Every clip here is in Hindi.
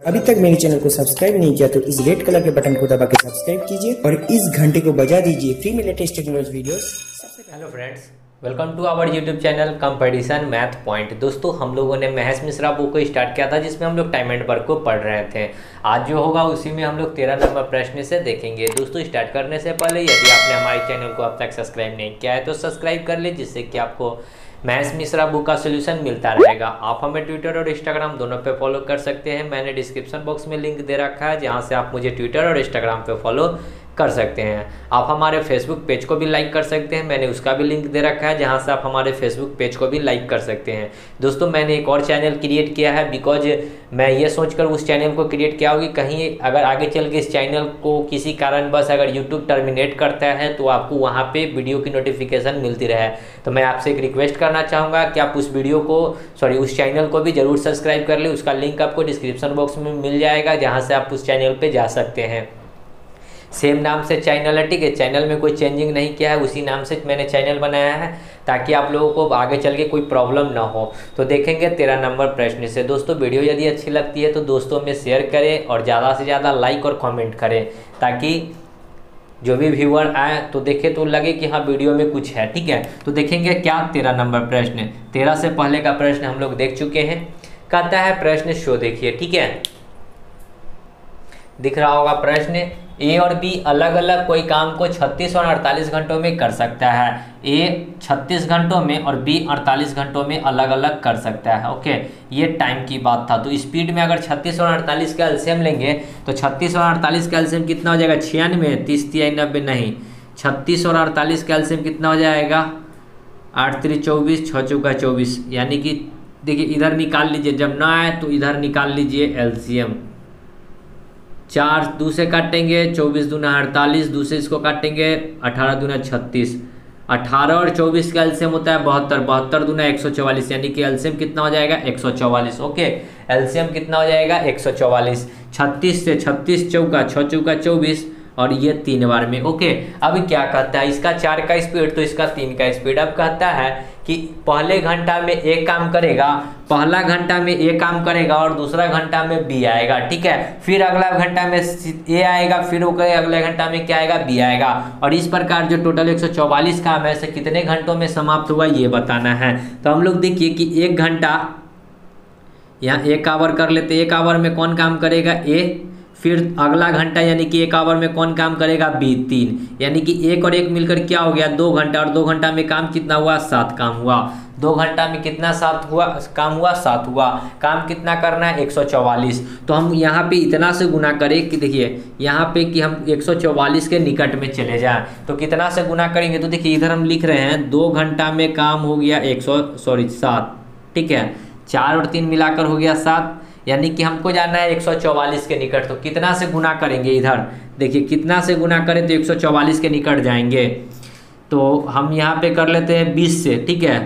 अभी तक मेरे चैनल को सब्सक्राइब नहीं किया तो इस रेड कलर के बटन को दबा के सब्सक्राइब कीजिए और इस घंटे को बजा दीजिए फ्री में लेटेस्ट टेक्नोलॉजी वीडियोस सबसे पहले। Hello friends, welcome to our YouTube channel competition math point. दोस्तों, हम लोगों ने महेश मिश्रा बुक को स्टार्ट किया था जिसमें हम लोग टाइम एंड वर्क को पढ़ रहे थे। आज जो होगा उसी में हम लोग 13 नंबर प्रश्न से देखेंगे। दोस्तों, स्टार्ट करने से पहले यदि आपने हमारे चैनल को अब तक सब्सक्राइब नहीं किया है तो सब्सक्राइब कर ले, जिससे कि आपको महेश मिश्रा बुक का सोल्यूशन मिलता रहेगा। आप हमें ट्विटर और इंस्टाग्राम दोनों पे फॉलो कर सकते हैं। मैंने डिस्क्रिप्शन बॉक्स में लिंक दे रखा है जहां से आप मुझे ट्विटर और इंस्टाग्राम पे फॉलो कर सकते हैं। आप हमारे फेसबुक पेज को भी लाइक कर सकते हैं, मैंने उसका भी लिंक दे रखा है जहां से आप हमारे फेसबुक पेज को भी लाइक कर सकते हैं। दोस्तों, मैंने एक और चैनल क्रिएट किया है बिकॉज मैं ये सोचकर उस चैनल को क्रिएट किया होगी कहीं अगर आगे चल के इस चैनल को किसी कारणवश अगर यूट्यूब टर्मिनेट करता है तो आपको वहाँ पे वीडियो की नोटिफिकेशन मिलती रहे। तो मैं आपसे एक रिक्वेस्ट करना चाहूँगा कि आप उस चैनल को भी जरूर सब्सक्राइब कर लें। उसका लिंक आपको डिस्क्रिप्शन बॉक्स में मिल जाएगा जहाँ से आप उस चैनल पर जा सकते हैं। सेम नाम से चैनल है, ठीक है। चैनल में कोई चेंजिंग नहीं किया है, उसी नाम से मैंने चैनल बनाया है ताकि आप लोगों को आगे चल के कोई प्रॉब्लम ना हो। तो देखेंगे 13 नंबर प्रश्न से। दोस्तों, वीडियो यदि अच्छी लगती है तो दोस्तों में शेयर करें और ज़्यादा से ज़्यादा लाइक और कमेंट करें ताकि जो भी व्यूअर आए तो देखे तो लगे कि हाँ वीडियो में कुछ है, ठीक है। तो देखेंगे क्या 13 नंबर प्रश्न। 13 से पहले का प्रश्न हम लोग देख चुके हैं। कहता है प्रश्न शो, देखिए, ठीक है, दिख रहा होगा प्रश्न। ए और बी अलग अलग कोई काम को 36 और 48 घंटों में कर सकता है। ए 36 घंटों में और बी 48 घंटों में अलग अलग कर सकता है। ओके, ये टाइम की बात था। तो स्पीड में अगर 36 और 48 का एलसीएम लेंगे तो 36 और 48 का एलसीएम कितना हो जाएगा? 96, 30 तिहाई 90 नहीं, 36 और 48 का एलसीएम कितना हो जाएगा? 8 3 24, 6 चौका 24। यानी कि देखिए इधर निकाल लीजिए, जब ना आए तो इधर निकाल लीजिए एलसीएम। 4 2 से काटेंगे, 24 दूना 48, दूसरे इसको काटेंगे 18 दूना 36। 18 और 24 का एलसीएम होता है 72, 72 दूना 144, यानी कि एलसीएम कितना हो जाएगा? 144। ओके, एलसीएम कितना हो जाएगा? 144। 36 से 36 चौका 6 चौका 24 और ये 3 बार में। ओके, अब क्या कहता है? इसका 4 का स्पीड तो इसका 3 का स्पीड। अब कहता है कि पहले घंटा में एक काम करेगा, पहला घंटा में ए काम करेगा और दूसरा घंटा में बी आएगा, ठीक है। फिर अगला घंटा में ए आएगा, फिर अगले घंटा में क्या आएगा? बी आएगा। और इस प्रकार जो टोटल 144 काम है से कितने घंटों में समाप्त हुआ ये बताना है। तो हम लोग देखिए कि एक घंटा यहाँ 1 आवर कर लेते। 1 आवर में कौन काम करेगा? ए। फिर अगला घंटा यानी कि 1 आवर में कौन काम करेगा? बी। 3, यानी कि 1 और 1 मिलकर क्या हो गया? 2 घंटा। और 2 घंटा में काम कितना हुआ? 7 काम हुआ। 2 घंटा में कितना 7 हुआ? काम हुआ 7 हुआ। काम कितना करना है? 144। तो हम यहाँ पे इतना से गुना करें कि देखिए यहाँ पे कि हम 144 के निकट में चले जाएं तो कितना से गुना करेंगे? तो देखिए इधर हम लिख रहे हैं 2 घंटा में काम हो गया 7, ठीक है। 4 और 3 मिलाकर हो गया 7, यानी कि हमको जाना है 144 के निकट। तो कितना से गुना करेंगे? इधर देखिए कितना से गुना करें तो 144 के निकट जाएंगे। तो हम यहाँ पे कर लेते हैं 20 से, ठीक है।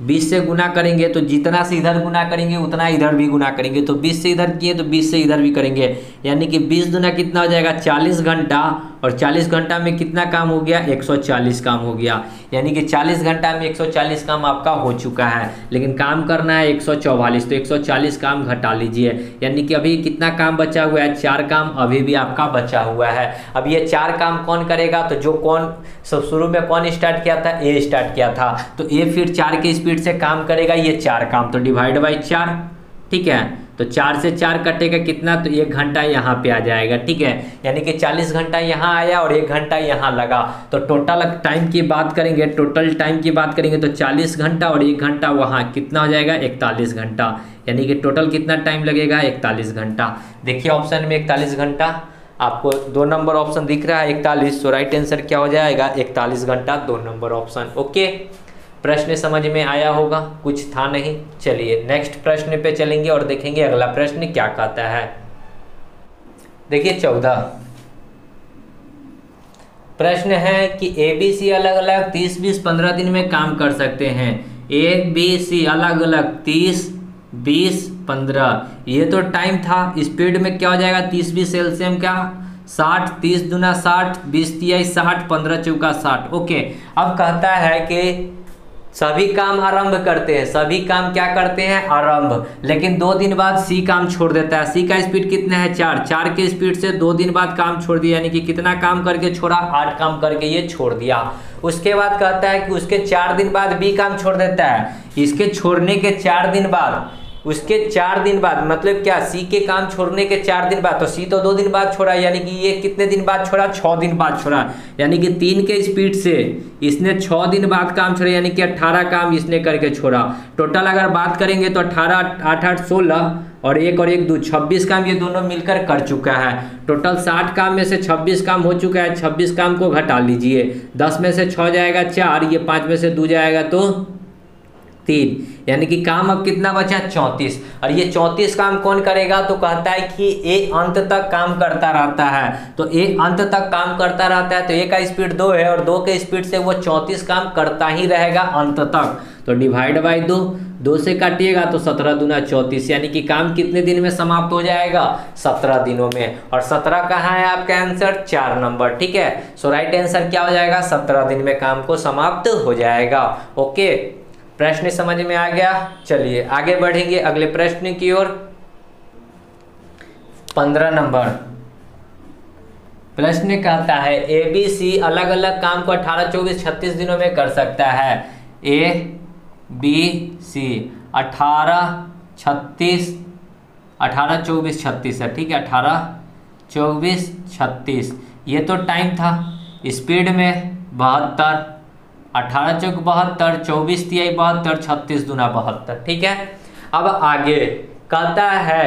20 से गुना करेंगे तो जितना से इधर गुना करेंगे उतना इधर भी गुना करेंगे। तो 20 से इधर किए तो 20 से इधर भी करेंगे, यानी कि 20 दूना कितना हो जाएगा? 40 घंटा। और 40 घंटा में कितना काम हो गया? 140 काम हो गया। यानी कि 40 घंटा में 140 काम आपका हो चुका है, लेकिन काम करना है 144। तो 140 काम घटा लीजिए, यानी कि अभी कितना काम बचा हुआ है? 4 काम अभी भी आपका बचा हुआ है। अब ये 4 काम कौन करेगा? तो जो कौन शुरू में कौन स्टार्ट किया था? ए स्टार्ट किया था। तो ए फिर 4 के स्पीड से काम करेगा ये 4 काम, तो डिवाइड बाई 4, ठीक है। तो 4 से 4 कटेगा कितना? तो 1 घंटा यहाँ पे आ जाएगा, ठीक है। यानी कि 40 घंटा यहाँ आया और 1 घंटा यहाँ लगा। तो टोटल टाइम की बात करेंगे, टोटल टाइम की बात करेंगे तो 40 घंटा और 1 घंटा वहाँ कितना हो जाएगा? 41 घंटा। यानी कि टोटल कितना टाइम लगेगा? 41 घंटा। देखिए ऑप्शन में 41 घंटा आपको 2 नंबर ऑप्शन दिख रहा है 41। तो राइट आंसर क्या हो जाएगा? 41 घंटा, 2 नंबर ऑप्शन। ओके, प्रश्न समझ में आया होगा, कुछ था नहीं। चलिए नेक्स्ट प्रश्न पे चलेंगे और देखेंगे अगला प्रश्न क्या कहता है। देखिए 14 प्रश्न है कि ए बी सी अलग अलग 30 20 15 दिन में काम कर सकते हैं। ए बी सी अलग अलग 30 20 15, ये तो टाइम था। स्पीड में क्या हो जाएगा? 30 20 एलसीएम क्या? 60, 30 दूना 60, 20 तिहाई 60, 15 चौका 60। ओके, अब कहता है कि सभी काम आरंभ करते हैं, सभी काम क्या करते हैं, आरंभ। लेकिन 2 दिन बाद सी काम छोड़ देता है। सी का स्पीड कितना है, 4। 4 के स्पीड से 2 दिन बाद काम छोड़ दिया, यानी कि कितना काम करके छोड़ा, 8 काम करके ये छोड़ दिया। उसके बाद कहता है कि उसके 4 दिन बाद बी काम छोड़ देता है। इसके छोड़ने के 4 दिन बाद, उसके 4 दिन बाद मतलब क्या, सी के काम छोड़ने के 4 दिन बाद, तो सी तो 2 दिन बाद छोड़ा, यानी कि ये कितने दिन बाद छोड़ा, 6 दिन बाद छोड़ा। यानी कि 3 के स्पीड से इसने 6 दिन बाद काम छोड़ा, यानी कि 18 काम इसने करके छोड़ा। टोटल अगर बात करेंगे तो 18 8 8 16 और 1 और 1 2 26 काम ये दोनों मिलकर कर चुका है। टोटल 60 काम में से 26 काम हो चुका है। 26 काम को घटा लीजिए, 10 में से 6 जाएगा 4, ये 5 में से 2 जाएगा तो 3, यानी कि काम अब कितना बचा, 34। और ये 34 काम कौन करेगा, तो कहता है कि ए अंत तक काम करता रहता है। तो ए अंत तक काम करता रहता है, तो ए का स्पीड 2 है और 2 के स्पीड से वो 34 काम करता ही रहेगा अंत तक। तो डिवाइड बाई 2 से काटिएगा तो 17 दूना 34, यानी कि काम कितने दिन में समाप्त हो जाएगा, 17 दिनों में। और 17 कहाँ है आपका आंसर, 4 नंबर। ठीक है, सो राइट आंसर क्या हो जाएगा, 17 दिन में काम को समाप्त हो जाएगा। ओके, प्रश्न समझ में आ गया। चलिए आगे बढ़ेंगे अगले प्रश्न की ओर। 15 नंबर प्रश्न कहता है ए बी सी अलग अलग काम को 18 24 36 दिनों में कर सकता है। ए बी सी 18 36 18 24 36 है, ठीक है, 18 24 36 ये तो टाइम था। स्पीड में 72, 18 चौक 72, 24 तिहाई 72, 36 दूना 72। ठीक है, अब आगे कहता है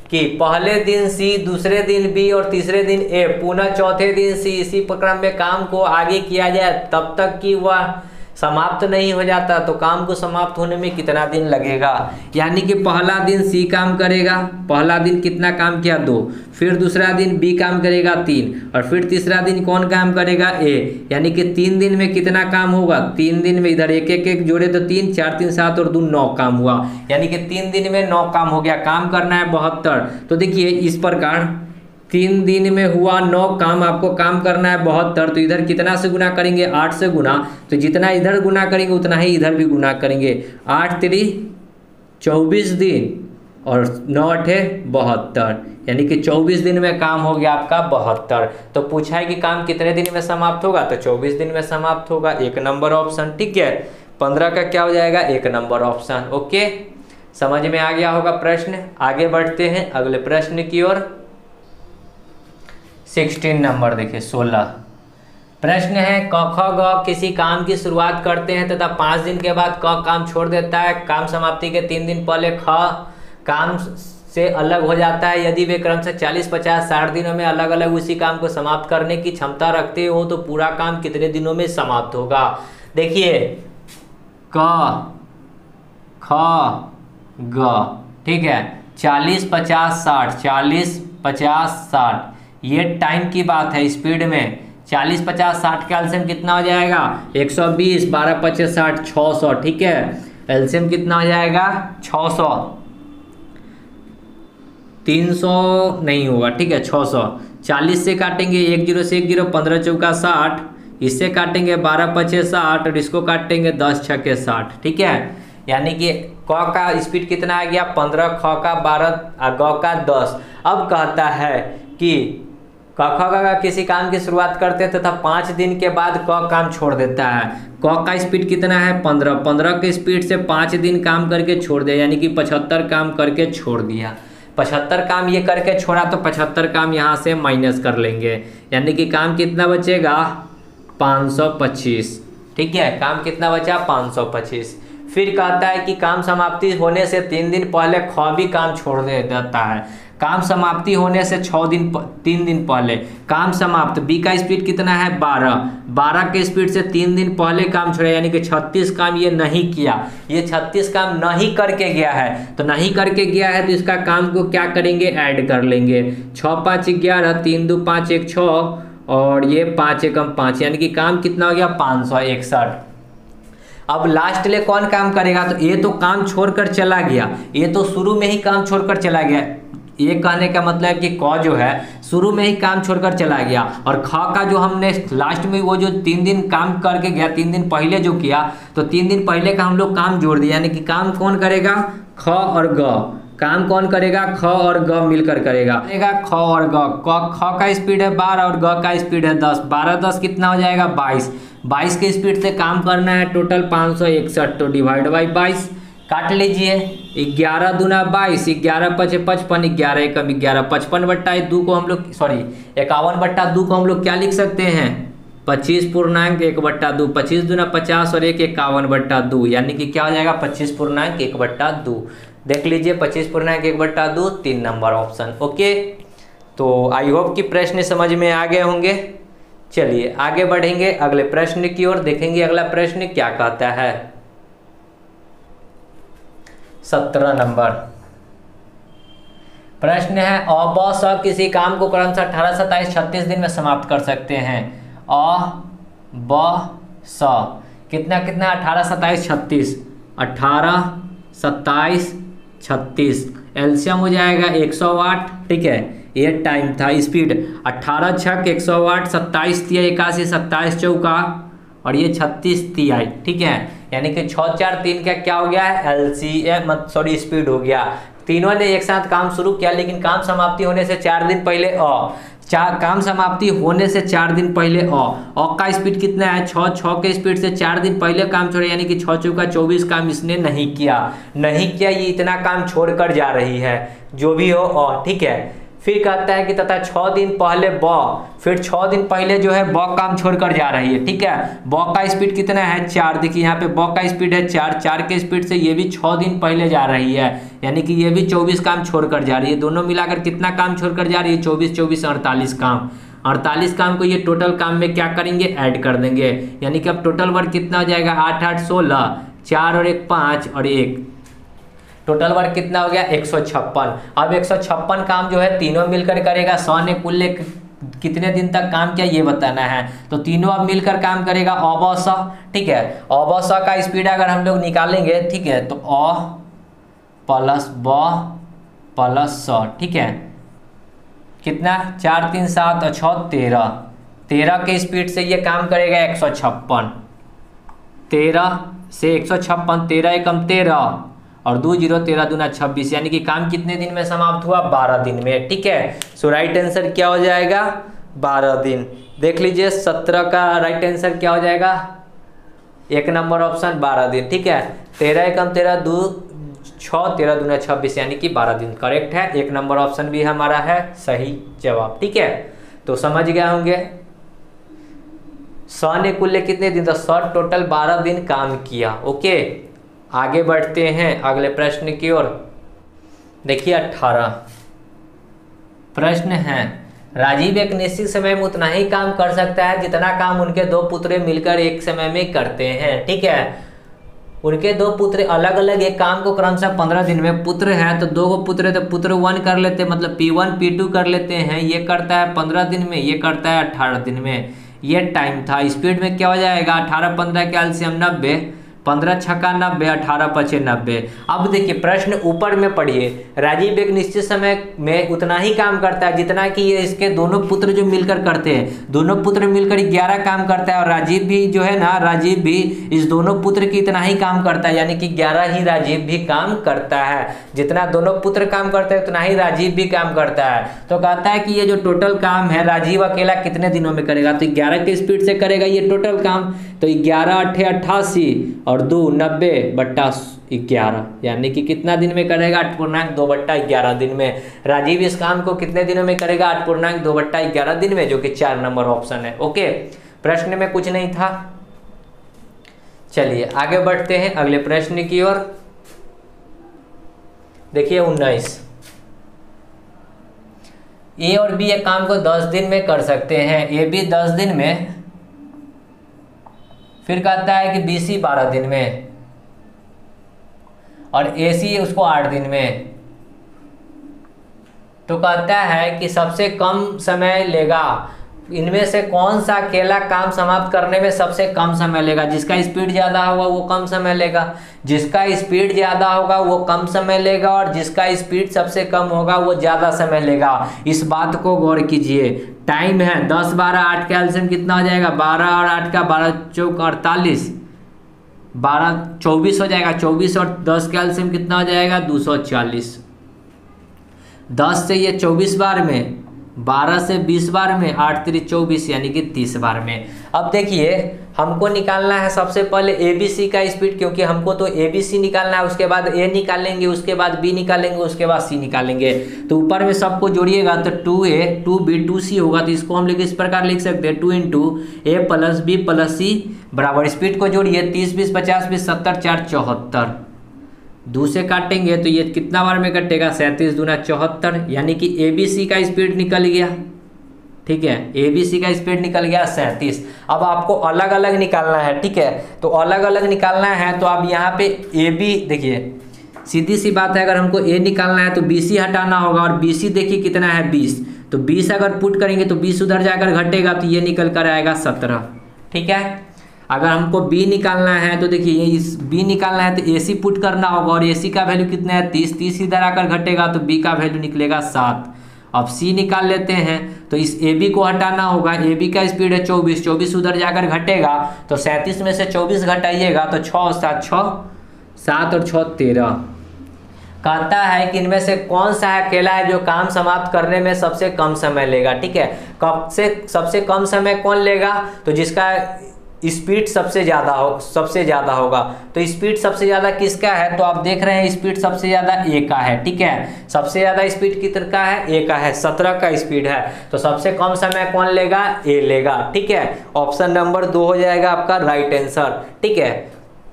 कि पहले दिन सी, दूसरे दिन बी और तीसरे दिन ए, पुनः चौथे दिन सी इसी क्रम में काम को आगे किया जाए तब तक कि वह समाप्त नहीं हो जाता, तो काम को समाप्त होने में कितना दिन लगेगा। यानी कि पहला दिन सी काम करेगा, पहला दिन कितना काम किया, 2, फिर दूसरा दिन बी काम करेगा 3 और फिर तीसरा दिन कौन काम करेगा, ए। यानी कि 3 दिन में कितना काम होगा, 3 दिन में इधर एक एक एक जोड़े तो 3 4 3 7 और 2 9 काम हुआ, यानी कि 3 दिन में 9 काम हो गया। काम करना है 72। तो देखिए इस प्रकार 3 दिन में हुआ 9 काम, आपको काम करना है 72, तो इधर कितना से गुना करेंगे, 8 से गुना, तो जितना इधर गुना करेंगे उतना ही इधर भी गुना करेंगे। 8 3 24 दिन और 9 8 72, यानी कि 24 दिन में काम हो गया आपका 72। तो पूछा है कि काम कितने दिन में समाप्त होगा, तो 24 दिन में समाप्त होगा, 1 नंबर ऑप्शन। ठीक है, 15 का क्या हो जाएगा, 1 नंबर ऑप्शन। ओके, समझ में आ गया होगा प्रश्न। आगे बढ़ते हैं अगले प्रश्न की ओर। 16 नंबर देखिए, 16 प्रश्न है क ख ग किसी काम की शुरुआत करते हैं तथा 5 दिन के बाद क काम छोड़ देता है। काम समाप्ति के 3 दिन पहले ख काम से अलग हो जाता है। यदि वे क्रम से 40 50 60 दिनों में अलग अलग उसी काम को समाप्त करने की क्षमता रखते हो तो पूरा काम कितने दिनों में समाप्त होगा। देखिए क ख ग, ठीक है, 40 50 60, 40 50 60 ये टाइम की बात है। स्पीड में 40 50 60 का एलसीएम कितना हो जाएगा, 120, 12 25 60, 600। ठीक है, एलसीएम कितना हो जाएगा, 600, 300 नहीं होगा, ठीक है, 600। 40 से काटेंगे 1 0 से 1 0, 15 चौका 60, इससे काटेंगे 12 25 60 और इसको काटेंगे 10 छक्के 60। ठीक है, यानी कि क का स्पीड कितना आ गया, 15, ख का 12, ग का 10। अब कहता है कि क ख ग किसी काम की शुरुआत करते तथा 5 दिन के बाद क काम छोड़ देता है। क का स्पीड कितना है, 15, 15 के स्पीड से 5 दिन काम करके छोड़ दिया, यानी कि 75 काम करके छोड़ दिया। 75 काम ये करके छोड़ा तो 75 काम यहाँ से माइनस कर लेंगे, यानी कि काम कितना बचेगा, 525। ठीक है, काम कितना बचा, 525। फिर कहता है कि काम समाप्ति होने से 3 दिन पहले ख भी काम छोड़ देता है। काम समाप्ति होने से 3 दिन पहले काम समाप्त, बी का स्पीड कितना है, 12, 12 के स्पीड से 3 दिन पहले काम छोड़ा, यानी कि 36 काम ये नहीं किया, ये 36 काम नहीं करके गया है। तो नहीं करके गया है तो इसका काम को क्या करेंगे, ऐड कर लेंगे। 6 5 11, 3 2 5 1 6 और ये 5 1 5, यानी कि काम कितना हो गया, 561। अब लास्ट ले कौन काम करेगा, तो ये तो काम छोड़कर चला गया, ये तो शुरू में ही काम छोड़कर चला गया, ये कहने का मतलब है कि क जो है शुरू में ही काम छोड़कर चला गया, और ख का जो हमने लास्ट में वो जो 3 दिन काम करके गया, 3 दिन पहले जो किया, तो 3 दिन पहले का हम लोग काम जोड़ दिया, यानी कि काम कौन करेगा, ख और ग। काम कौन करेगा, ख और ग मिलकर करेगा ख और ग। ख का स्पीड है 12 और ग का स्पीड है 10। 12 10 कितना हो जाएगा 22। 22 के स्पीड से काम करना है टोटल 561, तो डिवाइड बाई 22 काट लीजिए। 11 दूना 22, 11 पचे 55, 11 एकम 11, 55/2 को हम लोग 51/2 को हम लोग क्या लिख सकते हैं, 25.1/2। 25 दूना 50 और 1 51/2, यानी कि क्या हो जाएगा 25.1/2। देख लीजिए 25.1/2, 3 नंबर ऑप्शन। ओके, तो आई होप कि प्रश्न समझ में आ गए होंगे। चलिए आगे बढ़ेंगे अगले प्रश्न की ओर, देखेंगे अगला प्रश्न क्या कहता है। 17 नंबर प्रश्न है, अ ब स किसी काम को क्रमशः 18 27 36 दिन में समाप्त कर सकते हैं। अ ब स कितना कितना 18 27 36, 18 27 36 एलसीएम हो जाएगा 108। ठीक है, ये टाइम था, स्पीड 18 छक 108, 27 तिया 81, 27 चौका और ये 36 तिहाई। ठीक है, यानी कि 6 4 3 का क्या हो गया है, एलसीएम सॉरी स्पीड हो गया। तीनों ने एक साथ काम शुरू किया, लेकिन काम समाप्ति होने से 4 दिन पहले काम समाप्ति होने से 4 दिन पहले अ का स्पीड कितना है 6। 6 के स्पीड से 4 दिन पहले काम छोड़े, यानी कि 6 चौका 24 काम इसने नहीं किया। ये इतना काम छोड़कर जा रही है, जो भी हो ठीक है। फिर कहता है कि तथा 6 दिन पहले ब, फिर 6 दिन पहले जो है ब काम छोड़कर जा रही है। ठीक है, ब का स्पीड कितना है 4, देखिए यहाँ पे ब का स्पीड है 4। 4 के स्पीड से ये भी 6 दिन पहले जा रही है, यानी कि ये भी 24 काम छोड़कर जा रही है। दोनों मिलाकर कितना काम छोड़कर जा रही है, 24 24 48 काम। 48 काम को ये टोटल काम में क्या करेंगे, ऐड कर देंगे, यानी कि अब टोटल वर्क कितना हो जाएगा 8 8 16, 4 और 1 5 और 1, टोटल वर्क कितना हो गया 156। अब 156 काम जो है तीनों मिलकर करेगा। 100 ने कुल कितने दिन तक काम किया ये बताना है, तो तीनों अब मिलकर काम करेगा अ ब स। ठीक है, अ ब स का स्पीड अगर हम लोग निकालेंगे, ठीक है, तो अ प्लस ब प्लस स। ठीक है, कितना 4 3 7 और 6 13। 13 के स्पीड से ये काम करेगा 156। 13 से 156, 13 एकम 13 और 2 0 13 दूना 26, यानी कि काम कितने दिन में समाप्त हुआ, 12 दिन में। ठीक है, सो राइट आंसर क्या हो जाएगा 12 दिन। देख लीजिए 17 का राइट आंसर क्या हो जाएगा, 1 नंबर ऑप्शन 12 दिन। ठीक है, 13 एकम 13 2 6 13 दूना 26, यानी कि 12 दिन करेक्ट है। 1 नंबर ऑप्शन भी हमारा है सही जवाब। ठीक है, तो समझ गए होंगे 100 ने कुल कितने दिन, तो 100 टोटल 12 दिन काम किया। ओके, आगे बढ़ते हैं अगले प्रश्न की ओर। देखिए 18 प्रश्न है, राजीव एक निश्चित समय में उतना ही काम कर सकता है जितना काम उनके 2 पुत्र मिलकर एक समय में करते हैं। ठीक है, उनके 2 पुत्र अलग अलग एक काम को क्रमशः 15 दिन में, पुत्र है तो 2 पुत्र है तो पुत्र 1 कर लेते हैं, मतलब P1 P2 कर लेते हैं। ये करता है 15 दिन में, ये करता है 18 दिन में। ये टाइम था, स्पीड में क्या हो जाएगा 18 15 के एलसीएम 90, 15 छक्का 90, 18 पचे 90। अब देखिए प्रश्न ऊपर में पढ़िए, राजीव एक निश्चित समय में उतना ही काम करता है जितना कि ये इसके दोनों पुत्र जो मिलकर करते हैं। दोनों पुत्र मिलकर 11 काम करता है, और राजीव भी जो है ना, राजीव भी इस दोनों पुत्र की इतना ही काम करता है, यानी कि 11 ही राजीव भी काम करता है। जितना दोनों पुत्र काम करते हैं उतना ही राजीव भी काम करता है। तो कहता है कि ये जो टोटल काम है राजीव अकेला कितने दिनों में करेगा, तो 11 के स्पीड से करेगा ये टोटल काम। तो 11 8 88 और 2 90/11, यानी कि कितना दिन में करेगा 8.2/11 दिन में। राजीव इस काम को कितने दिनों में करेगा 8.2/11 दिन में, जो कि 4 नंबर ऑप्शन है। ओके, प्रश्न में कुछ नहीं था। चलिए आगे बढ़ते हैं अगले प्रश्न की ओर। देखिए 19, ए और बी एक काम को 10 दिन में कर सकते हैं। ए बी 10 दिन में, फिर कहता है कि बी सी 12 दिन में और ए सी उसको 8 दिन में। तो कहता है कि सबसे कम समय लेगा इनमें से कौन सा अकेला काम समाप्त करने में सबसे कम समय लेगा? जिसका स्पीड ज़्यादा होगा वो कम समय लेगा, जिसका स्पीड ज़्यादा होगा वो कम समय लेगा, और जिसका स्पीड सबसे कम होगा वो ज़्यादा समय लेगा। इस बात को गौर कीजिए। टाइम है 10, 12, 8 का एलसीएम कितना हो जाएगा? 12 और 8 का 12 चौक 48, 12 24 हो जाएगा। 24 और 10 का एलसीएम कितना हो जाएगा? 240। 10 से ये 24 बार में, 12 से 20 बार में, 8 3 24 यानी कि 30 बार में। अब देखिए हमको निकालना है सबसे पहले ABC का स्पीड, क्योंकि हमको तो ABC निकालना है, उसके बाद A निकालेंगे, उसके बाद B निकालेंगे, उसके बाद C निकालेंगे। तो ऊपर में सबको जोड़िएगा तो 2A 2B 2C होगा। तो इसको हम लोग इस प्रकार लिख सकते हैं 2 × A + B + C बराबर, स्पीड को जोड़िए 30 20 50 20 70 4 74। 2 से काटेंगे तो ये कितना बार में कटेगा? 37 दूना 74, यानी कि ABC का स्पीड निकल गया। ठीक है, ABC का स्पीड निकल गया 37। अब आपको अलग अलग निकालना है। ठीक है, तो अलग अलग निकालना है तो आप यहाँ पे AB देखिए, सीधी सी बात है, अगर हमको A निकालना है तो BC हटाना होगा, और BC देखिए कितना है 20, तो 20 अगर पुट करेंगे तो 20 उधर जाकर घटेगा तो ये निकल कर आएगा 17। ठीक है, अगर हमको B निकालना है तो देखिए इस B निकालना है तो AC पुट करना होगा, और AC का वैल्यू कितना है 30, 30 इधर आकर घटेगा तो B का वैल्यू निकलेगा 7। अब C निकाल लेते हैं तो इस AB को हटाना होगा। AB का स्पीड है 24, 24 उधर जाकर घटेगा तो 37 में से 24 घटाइएगा तो 6 7 6 7 और 6 13। कहता है कि इनमें से कौन सा अकेला है जो काम समाप्त करने में सबसे कम समय लेगा। ठीक है, कब से सबसे कम समय कौन लेगा? तो जिसका स्पीड सबसे ज़्यादा होगा। तो स्पीड सबसे ज़्यादा किसका है? तो आप देख रहे हैं स्पीड सबसे ज़्यादा A का है। ठीक है, सबसे ज़्यादा स्पीड कितना का है? A का है, 17 का स्पीड है। तो सबसे कम समय कौन लेगा? A लेगा। ठीक है, ऑप्शन नंबर 2 हो जाएगा आपका राइट आंसर। ठीक है,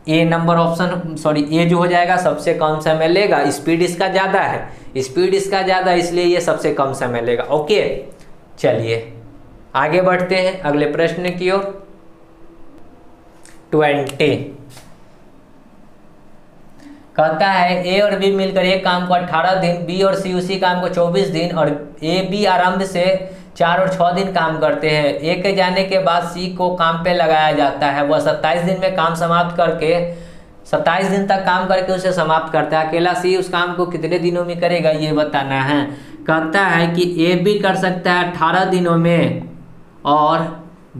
A जो हो जाएगा सबसे कम समय लेगा। स्पीड इसका ज़्यादा है, इसलिए ये सबसे कम समय लेगा। ओके, चलिए आगे बढ़ते हैं अगले प्रश्न की ओर। 20 कहता है A और B मिलकर एक काम को 18 दिन, B और C उसी काम को 24 दिन, और A B आरंभ से 4 और 6 दिन काम करते हैं। A के जाने के बाद C को काम पे लगाया जाता है। वह 27 दिन में काम समाप्त करके 27 दिन तक काम करके उसे समाप्त करता है। अकेला C उस काम को कितने दिनों में करेगा ये बताना है। कहता है कि A B कर सकता है 18 दिनों में और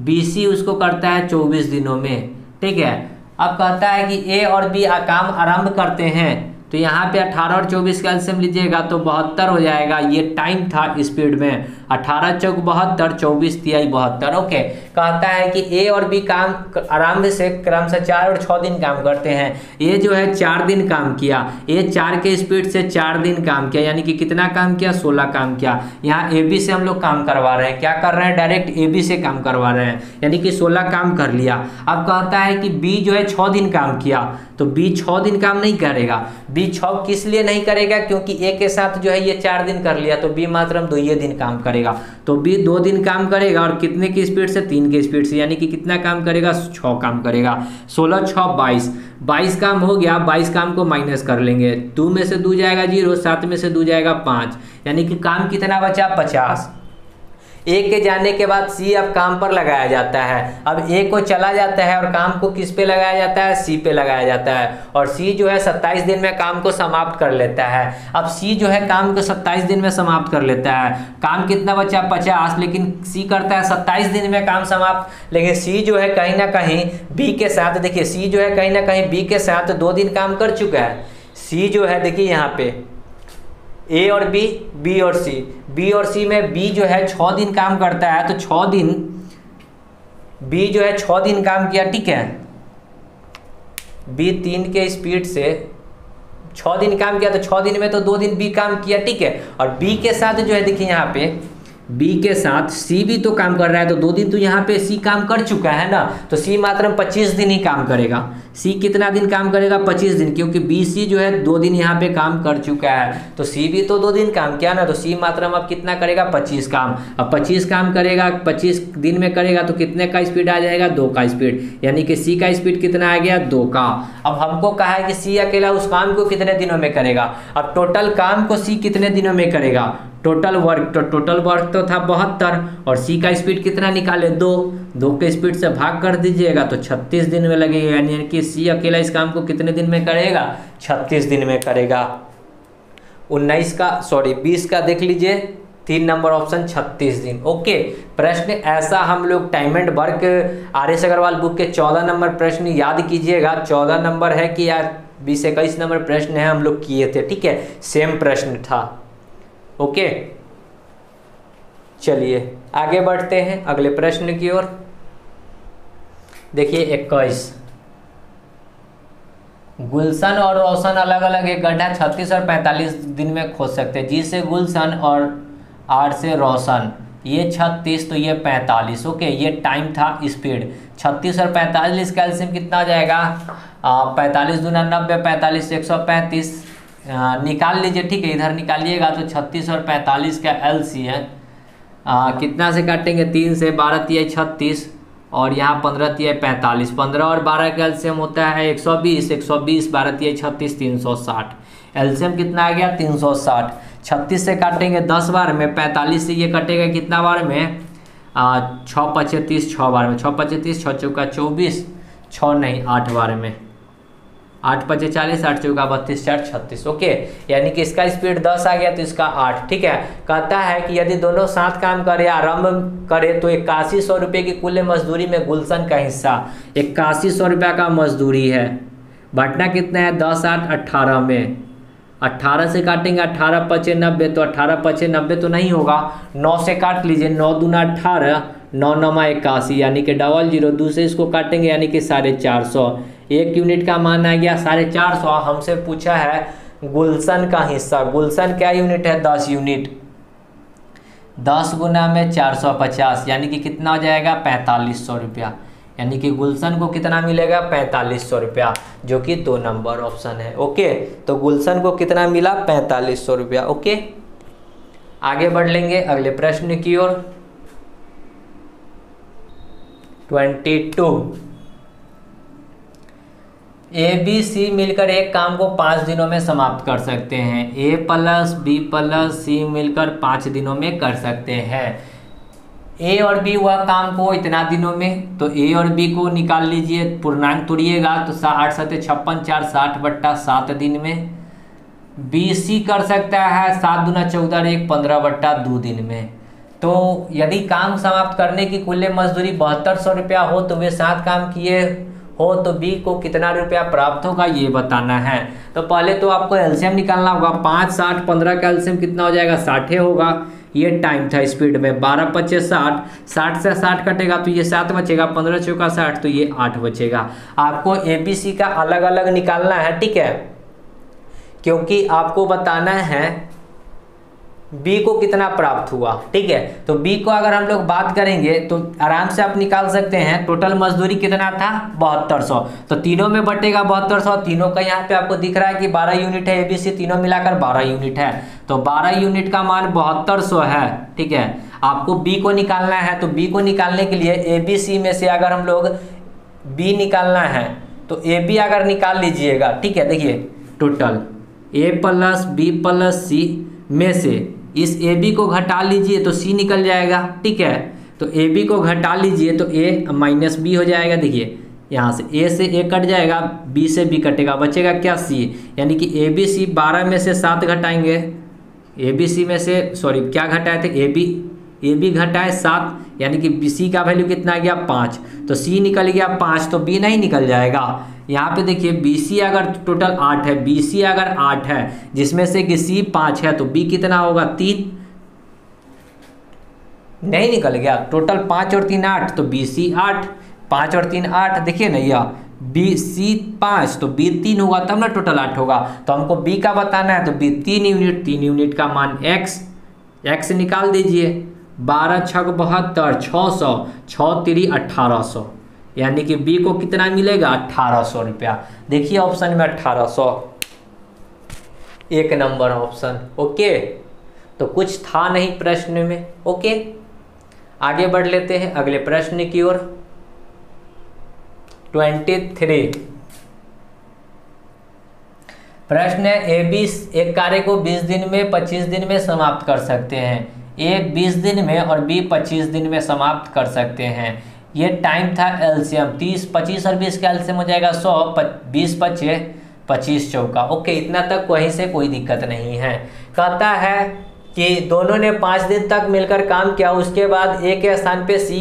B C उसको करता है 24 दिनों में। ठीक है, अब कहता है कि A और B काम आरंभ करते हैं, तो यहाँ पे 18 और 24 का एलसीएम लीजिएगा तो 72 हो जाएगा। ये टाइम था स्पीड में, 18 चौक 72, 24 तिहाई 72। ओके, कहता है कि A और B काम आरंभ से क्रम से 4 और 6 दिन काम करते हैं। A जो है 4 दिन काम किया, A 4 के स्पीड से 4 दिन काम किया, यानी कि कितना काम किया? 16 काम किया। यहाँ AB से हम लोग काम करवा रहे हैं, क्या कर रहे हैं? डायरेक्ट AB से काम करवा रहे हैं, यानी कि 16 काम कर लिया। अब कहता है कि B जो है 6 दिन काम किया, तो B 6 दिन काम नहीं करेगा। B 6 किस लिए नहीं करेगा? क्योंकि A के साथ जो है ये 4 दिन कर लिया, तो B मात्र 2 दिन काम करेगा। तो B 2 दिन काम करेगा, और कितने की स्पीड से? 3 की स्पीड से, यानी कि कितना काम करेगा? 6 काम करेगा। 16 6 22, 22 काम हो गया। 22 काम को माइनस कर लेंगे, 2 में से 2 जाएगा 0, 7 में से 2 जाएगा 5, यानी कि काम कितना बचा? 50। A के जाने के बाद C अब काम पर लगाया जाता है। अब A को चला जाता है और काम को किस पे लगाया जाता है? C पे लगाया जाता है, और C जो है 27 दिन में काम को समाप्त कर लेता है। अब C जो है काम को 27 दिन में समाप्त कर लेता है। काम कितना बचा? 50, लेकिन C करता है 27 दिन में काम समाप्त। लेकिन C जो है कहीं ना कहीं B के साथ, देखिए C जो है कहीं ना कहीं B के साथ 2 दिन काम कर चुका है। C जो है देखिए यहाँ पे A और B, B और C, B और C में B जो है 6 दिन काम करता है, तो 6 दिन B जो है 6 दिन काम किया। ठीक है, B 3 के स्पीड से 6 दिन काम किया, तो 6 दिन में तो 2 दिन B काम किया। ठीक है, और B के साथ जो है देखिए यहाँ पे B के साथ C भी तो काम कर रहा है, तो 2 दिन तो यहाँ पे C काम कर चुका है ना, तो C मात्र 25 दिन ही काम करेगा। सी कितना दिन काम करेगा 25 दिन, क्योंकि बी सी जो है 2 दिन यहाँ पे काम कर चुका है, तो सी भी तो 2 दिन काम किया ना, तो सी मात्रा में अब कितना करेगा 25 काम। अब 25 काम करेगा, 25 दिन में करेगा तो कितने का स्पीड आ जाएगा 2 का स्पीड, यानी कि सी का स्पीड कितना आ गया 2 का। अब हमको कहा है कि सी अकेला उस काम को कितने दिनों में करेगा। अब टोटल काम को सी कितने दिनों में करेगा, टोटल वर्क तो था 72 और सी का स्पीड कितना निकाले 2 के स्पीड से भाग कर दीजिएगा तो 36 दिन में लगेगा, यानी कि सी अकेला इस काम को कितने दिन में करेगा 36 दिन में करेगा। 20 का देख लीजिए 3 नंबर ऑप्शन 36 दिन। ओके, प्रश्न ऐसा हम लोग time and work RS Agarwal book के 14 नंबर प्रश्न याद कीजिएगा। 14 नंबर है कि यार 20-21 नंबर प्रश्न है हम लोग किए थे, ठीक है, सेम प्रश्न था। ओके, चलिए आगे बढ़ते हैं अगले प्रश्न की ओर। देखिए 21, गुलशन और रोशन अलग अलग एक गड्ढा 36 और 45 दिन में खोद सकते हैं। जी से गुलशन और आर से रोशन, ये 36 तो ये 45। ओके, ये टाइम था, स्पीड 36 और 45 का एलसीएम कितना हो जाएगा 45 दूना 90, 45 135 निकाल लीजिए, ठीक है, इधर निकालिएगा तो 36 और 45 का एलसीएम कितना से काटेंगे 3 से, 12 तिया 36 और यहाँ 15 तिया 45, 15 और 12 का एलसीएम होता है 120, 120 12 तिया 36 360, एलसीएम कितना आ गया 360। 36 से काटेंगे 10 बार में, 45 से ये कटेगा कितना बार में 6 × 35 6 बार में, 6 × 35 6 चौका 24, 6 नहीं 8 बार में, 8 × 5 40, 8 चौका 32 4 36। ओके, यानी कि इसका स्पीड 10 आ गया तो इसका 8। ठीक है, कहता है कि यदि दोनों साथ काम करे आरंभ करे तो 8100 रुपये की कुल मजदूरी में गुलशन का हिस्सा 8100 रुपया का मजदूरी है। बांटना कितना है 10 8 18 में, 18 से काटेंगे 18 × 5 90, तो 18 × 5 90 तो नहीं होगा, 9 से काट लीजिए, 9 दूना 18, 9 9 81, यानी कि 00, दूसरे इसको काटेंगे यानी कि 450, 1 यूनिट का मान आ गया 450। हमसे पूछा है गुलशन का हिस्सा, गुलशन क्या यूनिट है 10 यूनिट, 10 गुना में 450 यानी कि कितना हो जाएगा 4500 रुपया, यानी कि गुलशन को कितना मिलेगा 4500 रुपया, जो कि 2 नंबर ऑप्शन है। ओके, तो गुलशन को कितना मिला 4500 रुपया। ओके, आगे बढ़ लेंगे अगले प्रश्न की ओर। 22, ए बी सी मिलकर एक काम को 5 दिनों में समाप्त कर सकते हैं। ए प्लस बी प्लस सी मिलकर 5 दिनों में कर सकते हैं। ए और बी हुआ काम को इतना दिनों में, तो ए और बी को निकाल लीजिए, पूर्णांक तोड़िएगा तो 8 7 56 4 60/7 दिन में। बी सी कर सकता है 7 दूना 14 1 15/2 दिन में। तो यदि काम समाप्त करने की कुल मजदूरी 7200 रुपया हो तो वे 7 काम किए हो तो बी को कितना रुपया प्राप्त होगा ये बताना है। तो पहले तो आपको एलसीएम निकालना होगा, 5 60 15 का एलसीएम कितना हो जाएगा 60 होगा। ये टाइम था स्पीड में, 12 × 5 60, 60 से 60 कटेगा तो ये 7 बचेगा, 15 चौका 60 तो ये 8 बचेगा। आपको एबीसी का अलग अलग निकालना है, ठीक है, क्योंकि आपको बताना है बी को कितना प्राप्त हुआ। ठीक है, तो बी को अगर हम लोग बात करेंगे तो आराम से आप निकाल सकते हैं। टोटल मजदूरी कितना था 7200, तो तीनों में बटेगा 7200, तीनों का यहाँ पे आपको दिख रहा है कि 12 यूनिट है, एबीसी तीनों मिलाकर 12 यूनिट है, तो 12 यूनिट का मान 7200 है। ठीक है, आपको बी को निकालना है, तो बी को निकालने के लिए एबीसी में से अगर हम लोग बी निकालना है तो ए बी अगर निकाल लीजिएगा, ठीक है, देखिए total A plus B plus सी में से इस ए बी को घटा लीजिए तो सी निकल जाएगा। ठीक है, तो ए बी को घटा लीजिए तो ए माइनस बी हो जाएगा। देखिए यहाँ से ए से ए कट जाएगा, बी से बी कटेगा, बचेगा क्या सी, यानी कि ए बी सी 12 में से 7 घटाएंगे, ए बी सी में से सॉरी क्या घटाए थे ए बी घटाए 7, यानी कि सी का वैल्यू कितना आ गया 5, तो सी निकल गया 5, तो बी नहीं निकल जाएगा। यहाँ पे देखिए बी सी अगर टोटल 8 है, बी सी अगर 8 है जिसमें से कि सी 5 है तो बी कितना होगा 3, नहीं निकल गया, टोटल 5 और 3 8, तो बी सी 8, 5 और 3 8, देखिए ना यह बी सी 5 तो बी 3 होगा तब ना टोटल 8 होगा। तो हमको बी का बताना है, तो बी 3 यूनिट, 3 यूनिट का मान एक्स निकाल दीजिए, 12 × 6 = 72, 600, 6 × 3 = 1800, यानी कि बी को कितना मिलेगा 1800 रुपया। देखिए ऑप्शन में 1800, एक नंबर ऑप्शन। ओके, तो कुछ था नहीं प्रश्न में। ओके, आगे बढ़ लेते हैं अगले प्रश्न की ओर। 23 प्रश्न है, ए बी एक कार्य को 20 दिन में 25 दिन में समाप्त कर सकते हैं। ए 20 दिन में और बी 25 दिन में समाप्त कर सकते हैं। ये टाइम था एलसीएम 30, 25 और 20 का एलसीएम हो जाएगा 100, 20 25 25 चौका। ओके, इतना तक वहीं से कोई दिक्कत नहीं है। कहता है कि दोनों ने 5 दिन तक मिलकर काम किया, उसके बाद ए के स्थान पे सी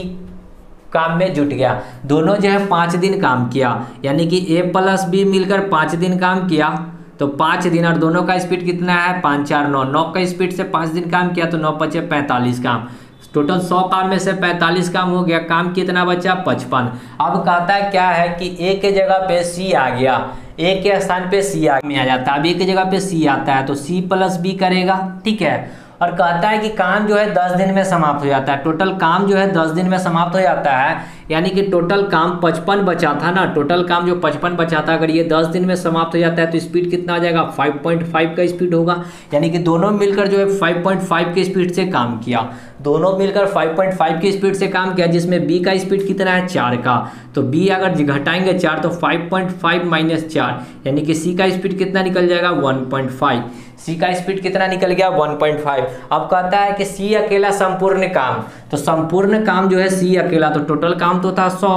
काम में जुट गया। दोनों जो है 5 दिन काम किया, यानी कि ए प्लस बी मिलकर 5 दिन काम किया, तो 5 दिन और दोनों का स्पीड कितना है 5 4 9, 9 का स्पीड से 5 दिन काम किया तो 9 5 45 काम। टोटल 100 काम में से 45 काम हो गया, काम कितना बचा 55। अब कहता है क्या है कि ए के जगह पे सी आ गया, ए के स्थान पे सी आ जाता है। अब ए की जगह पे सी आता है तो सी प्लस बी करेगा, ठीक है। और कहता है कि काम जो है 10 दिन में समाप्त हो जाता है। टोटल काम जो है 10 दिन में समाप्त हो जाता है, यानी कि टोटल काम 55 बचा था ना, टोटल काम जो 55 बचा था, अगर ये 10 दिन में समाप्त हो जाता है तो स्पीड कितना आ जाएगा 5.5 का स्पीड होगा। यानी कि दोनों मिलकर जो है 5.5 की स्पीड से काम किया, दोनों मिलकर 5.5 की स्पीड से काम किया, जिसमें बी का स्पीड कितना है 4 का, तो बी अगर घटाएंगे 4 तो 5.5 माइनस 4, यानी कि सी का स्पीड कितना निकल जाएगा 1.5। सी का स्पीड कितना निकल गया 1.5। अब कहता है कि सी अकेला संपूर्ण काम, तो संपूर्ण काम जो है सी अकेला, तो टोटल काम तो था 100,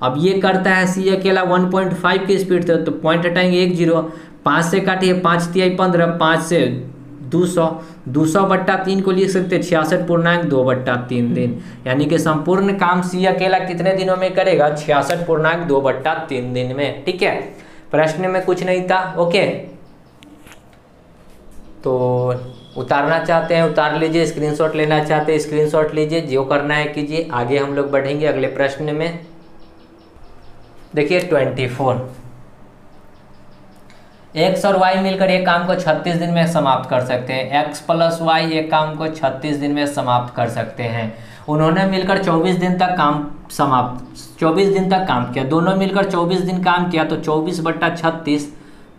अब ये करता है सी अकेला 1.5 की स्पीड से, तो पॉइंट हटाएंगे 1 0, 5 से काटिए 5 तिहाई 15, 5 से 200, 200/3 को लिख सकते 66.2/3 दिन, यानी कि संपूर्ण काम सी अकेला कितने दिनों में करेगा 66.2/3 दिन में, ठीक है। प्रश्न में कुछ नहीं था। ओके, तो उतारना चाहते हैं उतार लीजिए, स्क्रीनशॉट लेना चाहते हैं स्क्रीनशॉट लीजिए, जो करना है कीजिए। आगे हम लोग बढ़ेंगे अगले प्रश्न में। देखिए 24, एक्स और वाई मिलकर एक काम को 36 दिन में समाप्त कर सकते हैं। एक्स प्लस वाई एक काम को 36 दिन में समाप्त कर सकते हैं। उन्होंने मिलकर 24 दिन तक काम 24 दिन तक काम किया, दोनों मिलकर 24 दिन काम किया, तो 24/36,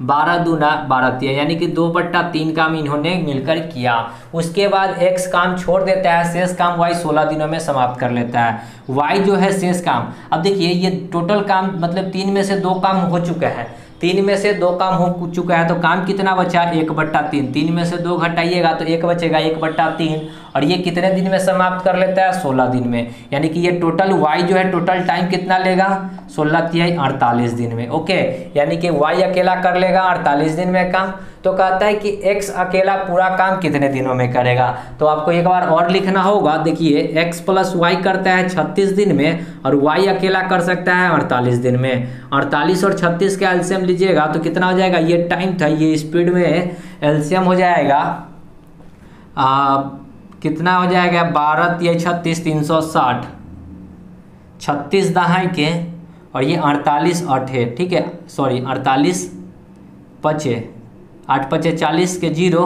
12 दूना 12 तिया, यानी कि 2/3 काम इन्होंने मिलकर किया। उसके बाद एक्स काम छोड़ देता है, शेष काम वाई 16 दिनों में समाप्त कर लेता है। वाई जो है शेष काम, अब देखिए ये टोटल काम मतलब 3 में से 2 काम हो चुका है, 3 में से 2 काम हो चुका है, तो काम कितना बचा 1/3, 3 में से 2 घटाइएगा तो 1 बचेगा 1/3, और ये कितने दिन में समाप्त कर लेता है 16 दिन में, यानी कि ये टोटल वाई जो है टोटल टाइम कितना लेगा 16 तिहाई 48 दिन में। ओके, यानी कि वाई अकेला कर लेगा 48 दिन में काम। तो कहता है कि एक्स अकेला पूरा काम कितने दिनों में करेगा, तो आपको एक बार और लिखना होगा। देखिए एक्स प्लस वाई करता है 36 दिन में, और वाई अकेला कर सकता है 48 दिन में। 48 और 36 का एलसीएम लीजिएगा तो कितना हो जाएगा, ये टाइम था, ये स्पीड में एलसीएम हो जाएगा कितना हो जाएगा 12 तिहाई 36, 360, 36 दहाई के, और ये 48 8 ठीक है, सॉरी 48 5 8 5 40 के 0,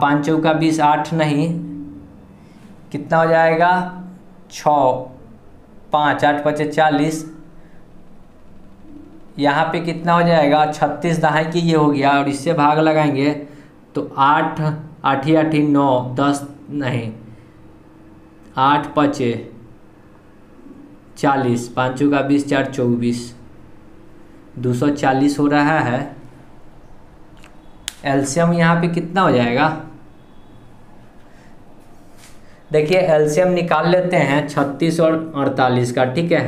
5 चौका 20, 8 नहीं, कितना हो जाएगा 6 5 8 5 40, यहाँ पे कितना हो जाएगा 36 दहाई की ये हो गया, और इससे भाग लगाएंगे तो 8 8 8 9 10 नहीं, 8 5 40, 5 चौका 20, 4 24, 240 हो रहा है। एलसीएम यहाँ पे कितना हो जाएगा, देखिए एलसीएम निकाल लेते हैं 36 और 48 का, ठीक है।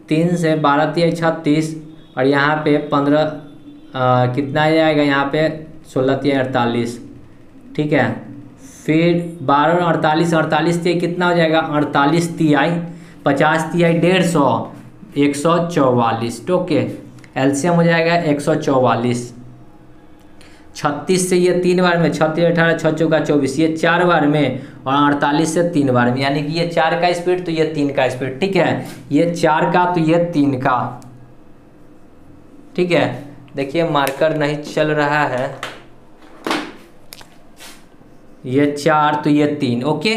3 से 12 तिहाई 36, और यहाँ पे 15 कितना आ जाएगा, यहाँ पे 16 तिहाई 48, ठीक है। फिर 12 और 48, 48 तिहाई कितना हो जाएगा 48 तिहाई 50 तिहाई 150, 144, ओके। एलसीएम हो जाएगा 144। 36 से ये 3 बार में, 36 18 6 चौका 24, ये 4 बार में, और 48 से 3 बार में, यानी कि ये 4 का स्पीड तो ये 3 का स्पीड, ठीक है। ये 4 का तो ये 3 का, ठीक है। देखिए मार्कर नहीं चल रहा है, ये 4 तो ये 3, ओके।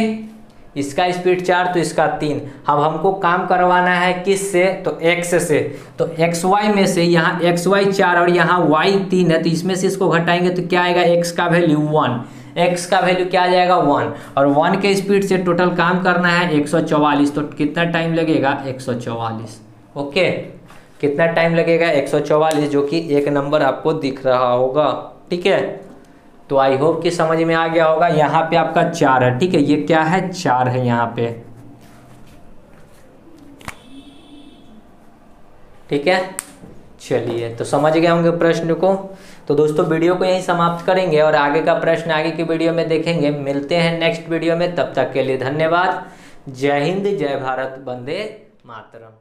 इसका स्पीड 4 तो इसका 3। अब हमको काम करवाना है किस से, तो x से। तो xy में से यहाँ xy 4 और यहाँ y 3 है, तो इसमें से इसको घटाएंगे तो क्या आएगा, x का वैल्यू 1, x का वैल्यू क्या आ जाएगा 1, और 1 के स्पीड से टोटल काम करना है 144। तो कितना टाइम लगेगा, 144। ओके, कितना टाइम लगेगा, 144, जो कि एक नंबर आपको दिख रहा होगा। ठीक है, तो आई होप कि समझ में आ गया होगा। यहाँ पे आपका 4 है, ठीक है, ये क्या है, 4 है यहाँ पे। ठीक है, चलिए, तो समझ गए होंगे प्रश्न को। तो दोस्तों वीडियो को यहीं समाप्त करेंगे और आगे का प्रश्न आगे की वीडियो में देखेंगे। मिलते हैं नेक्स्ट वीडियो में, तब तक के लिए धन्यवाद। जय हिंद, जय भारत, वंदे मातरम।